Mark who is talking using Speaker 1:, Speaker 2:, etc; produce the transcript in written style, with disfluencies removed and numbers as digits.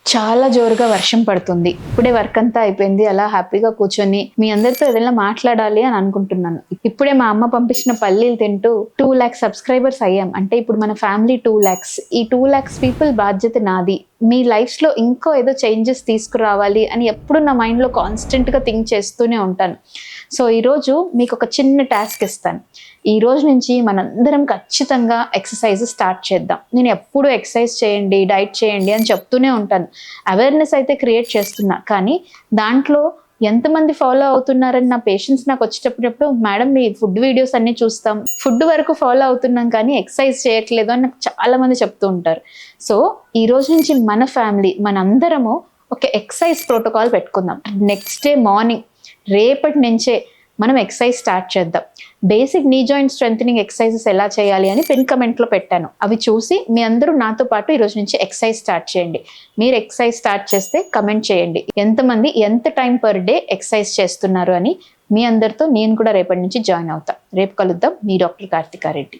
Speaker 1: చాలా జోరుగా వర్షం పడుతుంది. ఇప్పుడే వర్క్ అంతా అయిపోయింది. అలా హ్యాపీగా కూర్చొని మీ అందరితో ఏదైనా మాట్లాడాలి అని అనుకుంటున్నాను. ఇప్పుడే మా అమ్మ పంపించిన పల్లీలు తింటూ 2,00,000 సబ్స్క్రైబర్స్ అయ్యాం. అంటే ఇప్పుడు మన ఫ్యామిలీ 2,00,000. ఈ 2,00,000 పీపుల్ బాధ్యత నాది. మీ లైఫ్స్‌లో ఇంకో ఏదో చేంజెస్ తీసుకురావాలి అని ఎప్పుడు నా మైండ్‌లో కాన్స్టెంట్‌గా థింక్ చేస్తూనే ఉంటాను. సో ఈరోజు మీకు ఒక చిన్న టాస్క్ ఇస్తాను. ఈ రోజు నుంచి మనందరం ఖచ్చితంగా ఎక్సర్సైజ్ స్టార్ట్ చేద్దాం. నేను ఎప్పుడు ఎక్సర్సైజ్ చేయండి, డైట్ చేయండి అని చెప్తూనే ఉంటాను. అవేర్‌నెస్ అయితే క్రియేట్ చేస్తున్నా. కానీ దాంట్లో ఎంతమంది ఫాలో అవుతున్నారని నా పేషెంట్స్ నాకు వచ్చేటప్పుడు మేడం మీ ఫుడ్ వీడియోస్ అన్ని చూస్తాం. ఫుడ్ వరకు ఫాలో అవుతున్నాం కానీ ఎక్సర్సైజ్ చేయట్లేదు అని నాకు చాలా మంది చెప్తూ ఉంటారు. సో ఈ రోజు నుంచి మన ఫ్యామిలీ మనందరము ఒక ఎక్సర్సైజ్ ప్రోటోకాల్ పెట్టుకుందాం. నెక్స్ట్ డే మార్నింగ్ రేపటి నుంచే మనం ఎక్సర్సైజ్ స్టార్ట్ చేద్దాం. Basic knee joint strengthening exercises ఎలా చేయాలి అని పిన్ కమెంట్లో పెట్టాను. అవి చూసి మీ అందరూ నాతో పాటు ఈరోజు నుంచి ఎక్సర్సైజ్ స్టార్ట్ చేయండి. మీరు ఎక్సర్సైజ్ స్టార్ట్ చేస్తే కమెంట్ చేయండి. ఎంతమంది ఎంత టైం పర్ డే ఎక్సర్సైజ్ చేస్తున్నారు అని. మీ అందరితో నేను కూడా రేపటి నుంచి జాయిన్ అవుతా. రేపు కలుద్దాం. మీ డాక్టర్ కార్తికా రెడ్డి.